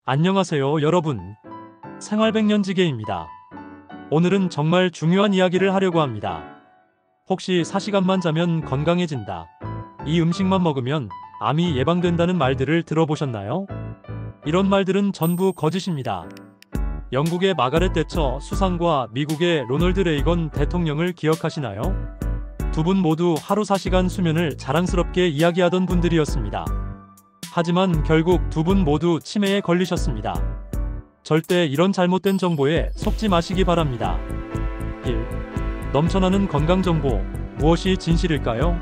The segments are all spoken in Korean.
안녕하세요, 여러분. 생활백년지계입니다. 오늘은 정말 중요한 이야기를 하려고 합니다. 혹시 4시간만 자면 건강해진다, 이 음식만 먹으면 암이 예방된다는 말들을 들어보셨나요? 이런 말들은 전부 거짓입니다. 영국의 마가렛 대처 수상과 미국의 로널드 레이건 대통령을 기억하시나요? 두 분 모두 하루 4시간 수면을 자랑스럽게 이야기하던 분들이었습니다. 하지만 결국 두 분 모두 치매에 걸리셨습니다. 절대 이런 잘못된 정보에 속지 마시기 바랍니다. 1. 넘쳐나는 건강정보, 무엇이 진실일까요?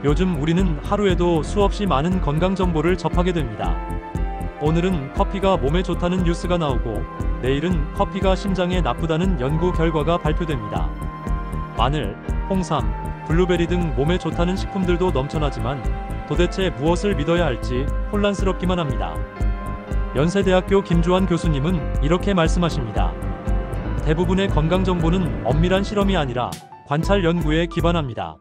요즘 우리는 하루에도 수없이 많은 건강정보를 접하게 됩니다. 오늘은 커피가 몸에 좋다는 뉴스가 나오고, 내일은 커피가 심장에 나쁘다는 연구 결과가 발표됩니다. 마늘, 홍삼, 블루베리 등 몸에 좋다는 식품들도 넘쳐나지만 도대체 무엇을 믿어야 할지 혼란스럽기만 합니다. 연세대학교 김주환 교수님은 이렇게 말씀하십니다. 대부분의 건강정보는 엄밀한 실험이 아니라 관찰 연구에 기반합니다.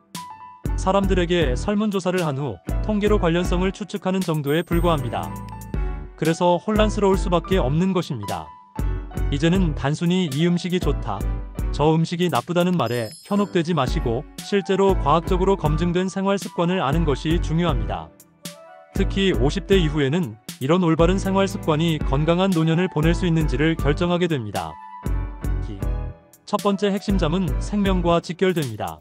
사람들에게 설문조사를 한 후 통계로 관련성을 추측하는 정도에 불과합니다. 그래서 혼란스러울 수밖에 없는 것입니다. 이제는 단순히 이 음식이 좋다, 저 음식이 나쁘다는 말에 현혹되지 마시고 실제로 과학적으로 검증된 생활 습관을 아는 것이 중요합니다. 특히 50대 이후에는 이런 올바른 생활 습관이 건강한 노년을 보낼 수 있는지를 결정하게 됩니다. 첫 번째 핵심점은 생명과 직결됩니다.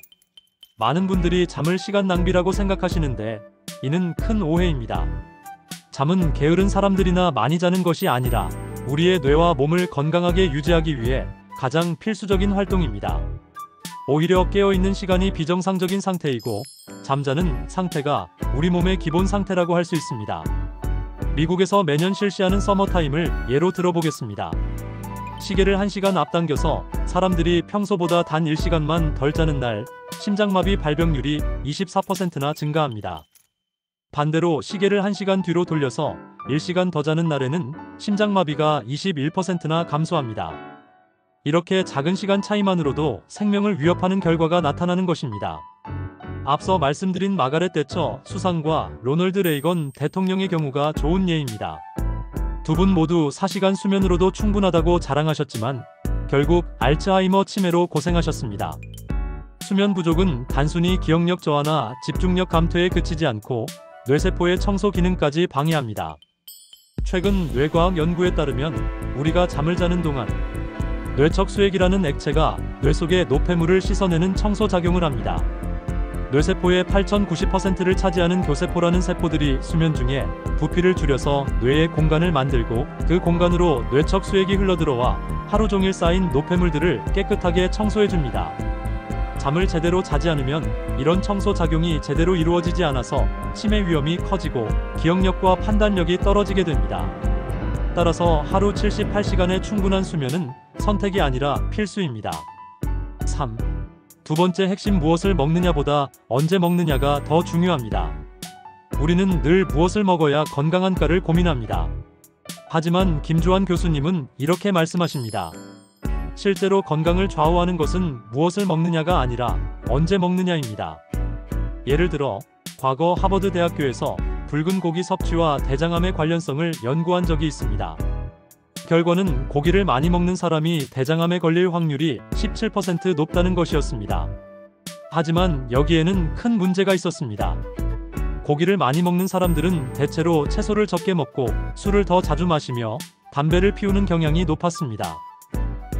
많은 분들이 잠을 시간 낭비라고 생각하시는데 이는 큰 오해입니다. 잠은 게으른 사람들이나 많이 자는 것이 아니라 우리의 뇌와 몸을 건강하게 유지하기 위해 가장 필수적인 활동입니다. 오히려 깨어있는 시간이 비정상적인 상태이고 잠자는 상태가 우리 몸의 기본 상태라고 할 수 있습니다. 미국에서 매년 실시하는 서머타임을 예로 들어보겠습니다. 시계를 1시간 앞당겨서 사람들이 평소보다 단 1시간만 덜 자는 날, 심장마비 발병률이 24%나 증가합니다. 반대로 시계를 1시간 뒤로 돌려서 1시간 더 자는 날에는 심장마비가 21%나 감소합니다. 이렇게 작은 시간 차이만으로도 생명을 위협하는 결과가 나타나는 것입니다. 앞서 말씀드린 마가렛 대처 수상과 로널드 레이건 대통령의 경우가 좋은 예입니다. 두 분 모두 4시간 수면으로도 충분하다고 자랑하셨지만 결국 알츠하이머 치매로 고생하셨습니다. 수면 부족은 단순히 기억력 저하나 집중력 감퇴에 그치지 않고 뇌세포의 청소 기능까지 방해합니다. 최근 뇌과학 연구에 따르면 우리가 잠을 자는 동안 뇌척수액이라는 액체가 뇌 속의 노폐물을 씻어내는 청소작용을 합니다. 뇌세포의 80-90%를 차지하는 교세포라는 세포들이 수면 중에 부피를 줄여서 뇌의 공간을 만들고 그 공간으로 뇌척수액이 흘러들어와 하루 종일 쌓인 노폐물들을 깨끗하게 청소해줍니다. 잠을 제대로 자지 않으면 이런 청소작용이 제대로 이루어지지 않아서 치매 위험이 커지고 기억력과 판단력이 떨어지게 됩니다. 따라서 하루 78시간의 충분한 수면은 선택이 아니라 필수입니다. 3. 두 번째 핵심, 무엇을 먹느냐보다 언제 먹느냐가 더 중요합니다. 우리는 늘 무엇을 먹어야 건강한가를 고민합니다. 하지만 김주환 교수님은 이렇게 말씀하십니다. 실제로 건강을 좌우하는 것은 무엇을 먹느냐가 아니라 언제 먹느냐입니다. 예를 들어 과거 하버드 대학교에서 붉은 고기 섭취와 대장암의 관련성을 연구한 적이 있습니다. 결과는 고기를 많이 먹는 사람이 대장암에 걸릴 확률이 17% 높다는 것이었습니다. 하지만 여기에는 큰 문제가 있었습니다. 고기를 많이 먹는 사람들은 대체로 채소를 적게 먹고 술을 더 자주 마시며 담배를 피우는 경향이 높았습니다.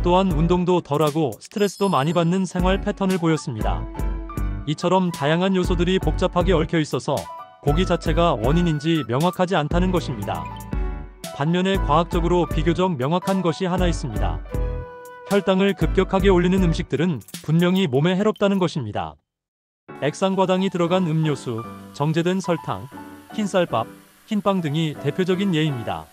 또한 운동도 덜하고 스트레스도 많이 받는 생활 패턴을 보였습니다. 이처럼 다양한 요소들이 복잡하게 얽혀 있어서 고기 자체가 원인인지 명확하지 않다는 것입니다. 반면에 과학적으로 비교적 명확한 것이 하나 있습니다. 혈당을 급격하게 올리는 음식들은 분명히 몸에 해롭다는 것입니다. 액상과당이 들어간 음료수, 정제된 설탕, 흰쌀밥, 흰빵 등이 대표적인 예입니다.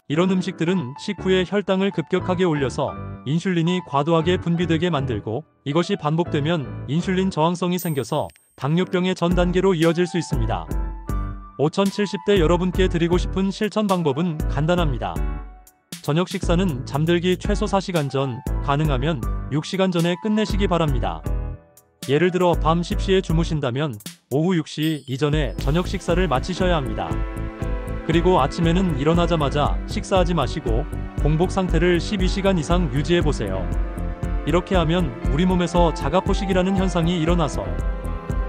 이런 음식들은 식후에 혈당을 급격하게 올려서 인슐린이 과도하게 분비되게 만들고 이것이 반복되면 인슐린 저항성이 생겨서 당뇨병의 전 단계로 이어질 수 있습니다. 5070대 여러분께 드리고 싶은 실천 방법은 간단합니다. 저녁 식사는 잠들기 최소 4시간 전, 가능하면 6시간 전에 끝내시기 바랍니다. 예를 들어 밤 10시에 주무신다면 오후 6시 이전에 저녁 식사를 마치셔야 합니다. 그리고 아침에는 일어나자마자 식사하지 마시고 공복 상태를 12시간 이상 유지해 보세요. 이렇게 하면 우리 몸에서 자가포식이라는 현상이 일어나서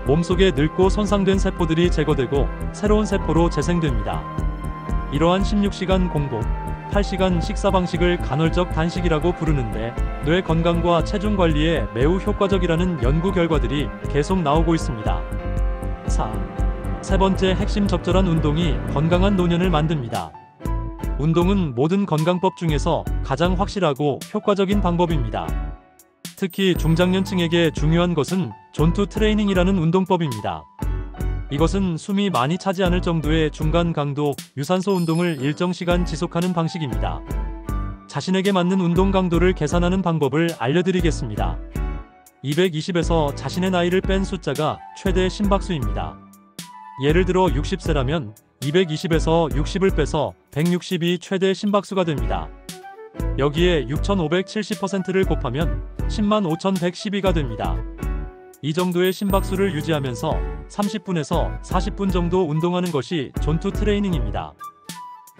몸속에 늙고 손상된 세포들이 제거되고 새로운 세포로 재생됩니다. 이러한 16시간 공복, 8시간 식사 방식을 간헐적 단식이라고 부르는데 뇌 건강과 체중 관리에 매우 효과적이라는 연구 결과들이 계속 나오고 있습니다. 4. 세 번째 핵심 적절한 운동이 건강한 노년을 만듭니다. 운동은 모든 건강법 중에서 가장 확실하고 효과적인 방법입니다. 특히 중장년층에게 중요한 것은 존투 트레이닝이라는 운동법입니다. 이것은 숨이 많이 차지 않을 정도의 중간 강도 유산소 운동을 일정 시간 지속하는 방식입니다. 자신에게 맞는 운동 강도를 계산하는 방법을 알려드리겠습니다. 220에서 자신의 나이를 뺀 숫자가 최대 심박수입니다. 예를 들어 60세라면 220에서 60을 빼서 160이 최대 심박수가 됩니다. 여기에 6,570%를 곱하면 105,112가 됩니다. 이 정도의 심박수를 유지하면서 30분에서 40분 정도 운동하는 것이 존투 트레이닝입니다.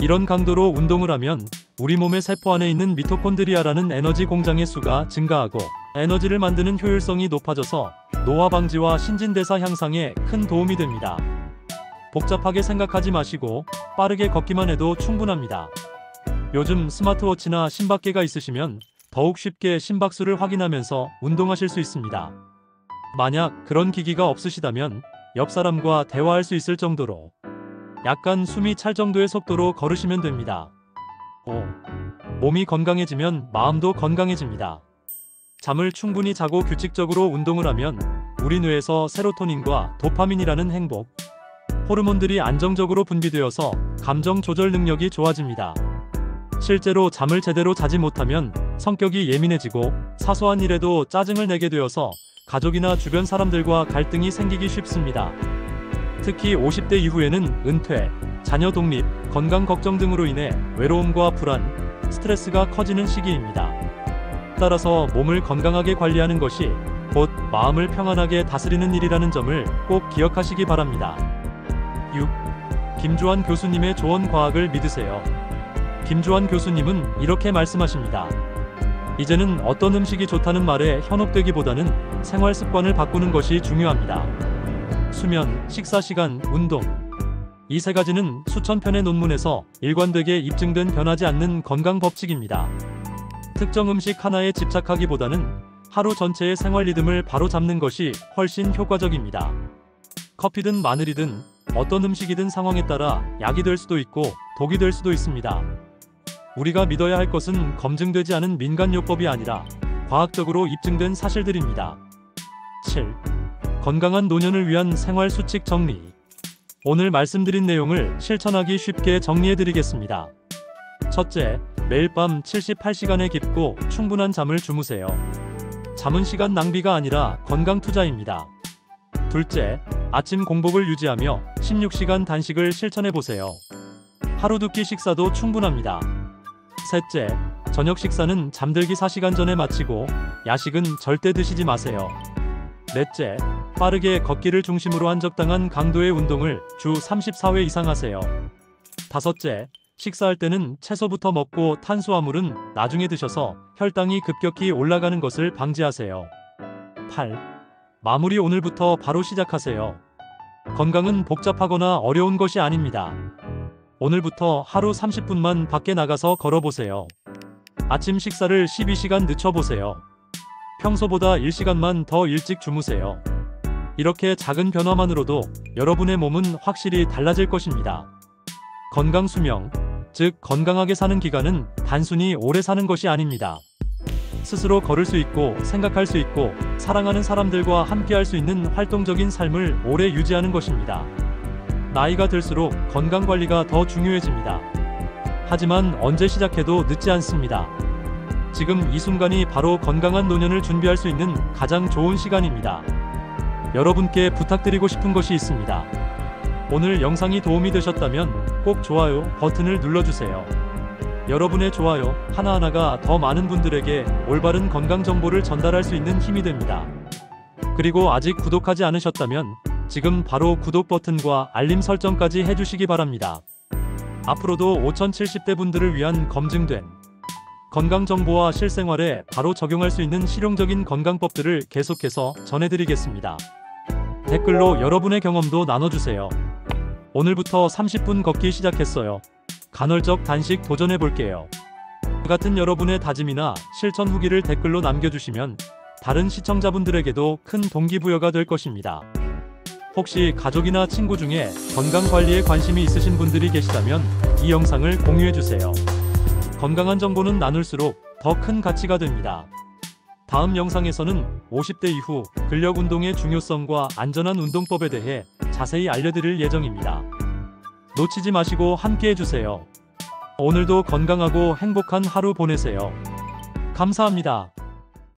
이런 강도로 운동을 하면 우리 몸의 세포 안에 있는 미토콘드리아라는 에너지 공장의 수가 증가하고 에너지를 만드는 효율성이 높아져서 노화 방지와 신진대사 향상에 큰 도움이 됩니다. 복잡하게 생각하지 마시고 빠르게 걷기만 해도 충분합니다. 요즘 스마트워치나 심박계가 있으시면 더욱 쉽게 심박수를 확인하면서 운동하실 수 있습니다. 만약 그런 기기가 없으시다면 옆 사람과 대화할 수 있을 정도로 약간 숨이 찰 정도의 속도로 걸으시면 됩니다. 5. 몸이 건강해지면 마음도 건강해집니다. 잠을 충분히 자고 규칙적으로 운동을 하면 우리 뇌에서 세로토닌과 도파민이라는 행복 호르몬들이 안정적으로 분비되어서 감정 조절 능력이 좋아집니다. 실제로 잠을 제대로 자지 못하면 성격이 예민해지고 사소한 일에도 짜증을 내게 되어서 가족이나 주변 사람들과 갈등이 생기기 쉽습니다. 특히 50대 이후에는 은퇴, 자녀 독립, 건강 걱정 등으로 인해 외로움과 불안, 스트레스가 커지는 시기입니다. 따라서 몸을 건강하게 관리하는 것이 곧 마음을 평안하게 다스리는 일이라는 점을 꼭 기억하시기 바랍니다. 6. 김주환 교수님의 조언 과학을 믿으세요. 김주환 교수님은 이렇게 말씀하십니다. 이제는 어떤 음식이 좋다는 말에 현혹되기보다는 생활 습관을 바꾸는 것이 중요합니다. 수면, 식사 시간, 운동. 이 세 가지는 수천 편의 논문에서 일관되게 입증된 변하지 않는 건강 법칙입니다. 특정 음식 하나에 집착하기보다는 하루 전체의 생활 리듬을 바로 잡는 것이 훨씬 효과적입니다. 커피든 마늘이든 어떤 음식이든 상황에 따라 약이 될 수도 있고 독이 될 수도 있습니다. 우리가 믿어야 할 것은 검증되지 않은 민간요법이 아니라 과학적으로 입증된 사실들입니다. 7. 건강한 노년을 위한 생활 수칙 정리. 오늘 말씀드린 내용을 실천하기 쉽게 정리해드리겠습니다. 첫째, 매일 밤 78시간의 깊고 충분한 잠을 주무세요. 잠은 시간 낭비가 아니라 건강 투자입니다. 둘째, 아침 공복을 유지하며 16시간 단식을 실천해보세요. 하루 두 끼 식사도 충분합니다. 셋째, 저녁 식사는 잠들기 4시간 전에 마치고 야식은 절대 드시지 마세요. 넷째, 빠르게 걷기를 중심으로 한 적당한 강도의 운동을 주 34회 이상 하세요. 다섯째, 식사할 때는 채소부터 먹고 탄수화물은 나중에 드셔서 혈당이 급격히 올라가는 것을 방지하세요. 8. 마무리 오늘부터 바로 시작하세요. 건강은 복잡하거나 어려운 것이 아닙니다. 오늘부터 하루 30분만 밖에 나가서 걸어보세요. 아침 식사를 12시간 늦춰보세요. 평소보다 1시간만 더 일찍 주무세요. 이렇게 작은 변화만으로도 여러분의 몸은 확실히 달라질 것입니다. 건강 수명, 즉 건강하게 사는 기간은 단순히 오래 사는 것이 아닙니다. 스스로 걸을 수 있고 생각할 수 있고 사랑하는 사람들과 함께할 수 있는 활동적인 삶을 오래 유지하는 것입니다. 나이가 들수록 건강관리가 더 중요해집니다. 하지만 언제 시작해도 늦지 않습니다. 지금 이 순간이 바로 건강한 노년을 준비할 수 있는 가장 좋은 시간입니다. 여러분께 부탁드리고 싶은 것이 있습니다. 오늘 영상이 도움이 되셨다면 꼭 좋아요 버튼을 눌러주세요. 여러분의 좋아요 하나하나가 더 많은 분들에게 올바른 건강 정보를 전달할 수 있는 힘이 됩니다. 그리고 아직 구독하지 않으셨다면 지금 바로 구독 버튼과 알림 설정까지 해주시기 바랍니다. 앞으로도 5070대 분들을 위한 검증된 건강정보와 실생활에 바로 적용할 수 있는 실용적인 건강법들을 계속해서 전해드리겠습니다. 댓글로 여러분의 경험도 나눠주세요. 오늘부터 30분 걷기 시작했어요. 간헐적 단식 도전해볼게요. 같은 여러분의 다짐이나 실천 후기를 댓글로 남겨주시면 다른 시청자분들에게도 큰 동기부여가 될 것입니다. 혹시 가족이나 친구 중에 건강관리에 관심이 있으신 분들이 계시다면 이 영상을 공유해주세요. 건강한 정보는 나눌수록 더 큰 가치가 됩니다. 다음 영상에서는 50대 이후 근력운동의 중요성과 안전한 운동법에 대해 자세히 알려드릴 예정입니다. 놓치지 마시고 함께해주세요. 오늘도 건강하고 행복한 하루 보내세요. 감사합니다.